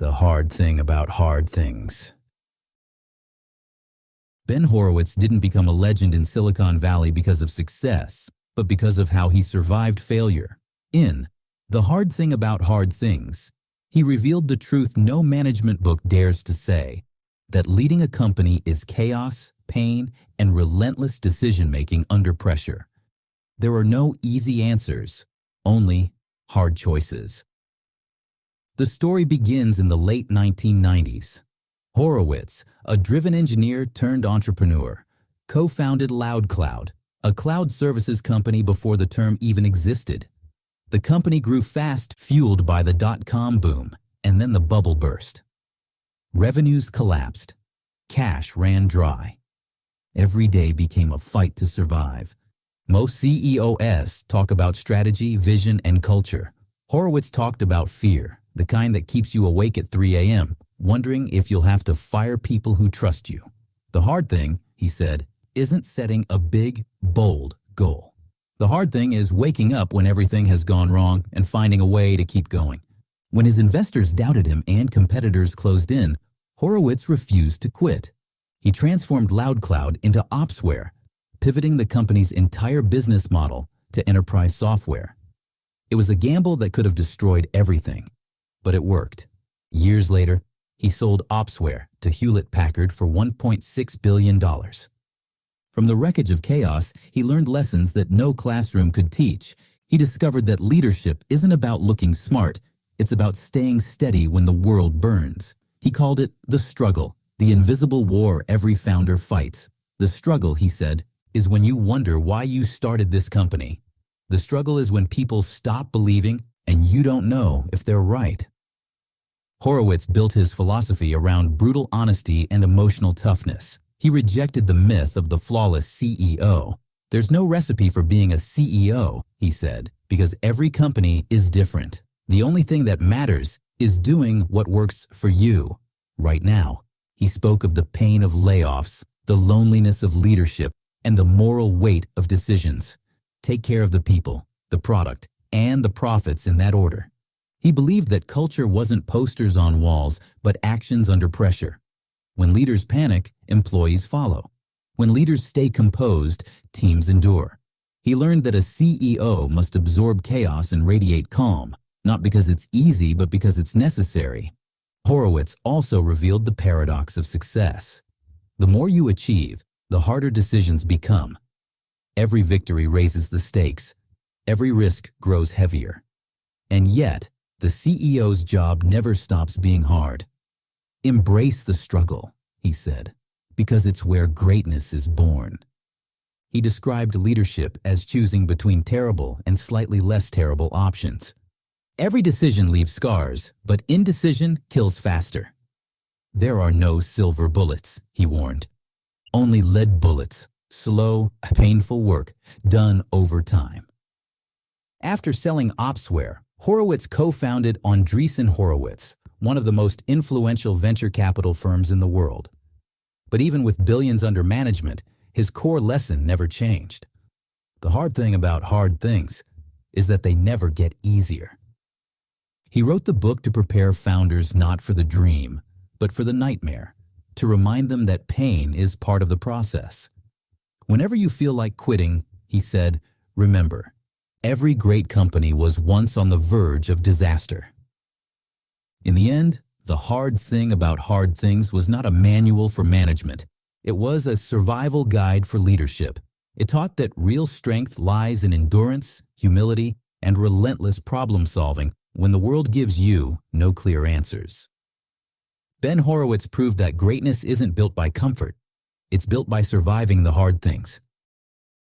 The hard thing about hard things. Ben Horowitz didn't become a legend in Silicon Valley because of success, but because of how he survived failure. In The Hard Thing About Hard Things, he revealed the truth no management book dares to say, that leading a company is chaos, pain, and relentless decision-making under pressure. There are no easy answers, only hard choices. The story begins in the late 1990s. Horowitz, a driven engineer turned entrepreneur, co-founded LoudCloud, a cloud services company before the term even existed. The company grew fast, fueled by the dot-com boom, and then the bubble burst. Revenues collapsed. Cash ran dry. Every day became a fight to survive. Most CEOs talk about strategy, vision, and culture. Horowitz talked about fear, the kind that keeps you awake at 3 a.m., wondering if you'll have to fire people who trust you. The hard thing, he said, isn't setting a big, bold goal. The hard thing is waking up when everything has gone wrong and finding a way to keep going. When his investors doubted him and competitors closed in, Horowitz refused to quit. He transformed LoudCloud into Opsware, pivoting the company's entire business model to enterprise software. It was a gamble that could have destroyed everything, but it worked. Years later, he sold Opsware to Hewlett-Packard for $1.6 billion. From the wreckage of chaos, he learned lessons that no classroom could teach. He discovered that leadership isn't about looking smart, it's about staying steady when the world burns. He called it the struggle, the invisible war every founder fights. The struggle, he said, is when you wonder why you started this company. The struggle is when people stop believing and you don't know if they're right. Horowitz built his philosophy around brutal honesty and emotional toughness. He rejected the myth of the flawless CEO. There's no recipe for being a CEO, he said, because every company is different. The only thing that matters is doing what works for you right now. He spoke of the pain of layoffs, the loneliness of leadership, and the moral weight of decisions. Take care of the people, the product, and the profits in that order. He believed that culture wasn't posters on walls, but actions under pressure. When leaders panic, employees follow. When leaders stay composed, teams endure. He learned that a CEO must absorb chaos and radiate calm, not because it's easy, but because it's necessary. Horowitz also revealed the paradox of success. The more you achieve, the harder decisions become. Every victory raises the stakes. Every risk grows heavier. And yet, the CEO's job never stops being hard. Embrace the struggle, he said, because it's where greatness is born. He described leadership as choosing between terrible and slightly less terrible options. Every decision leaves scars, but indecision kills faster. There are no silver bullets, he warned. Only lead bullets, slow, painful work done over time. After selling Opsware, Horowitz co-founded Andreessen Horowitz, one of the most influential venture capital firms in the world. But even with billions under management, his core lesson never changed. The hard thing about hard things is that they never get easier. He wrote the book to prepare founders not for the dream, but for the nightmare, to remind them that pain is part of the process. Whenever you feel like quitting, he said, remember, every great company was once on the verge of disaster. In the end, the hard thing about hard things was not a manual for management. It was a survival guide for leadership. It taught that real strength lies in endurance, humility, and relentless problem-solving when the world gives you no clear answers. Ben Horowitz proved that greatness isn't built by comfort. It's built by surviving the hard things.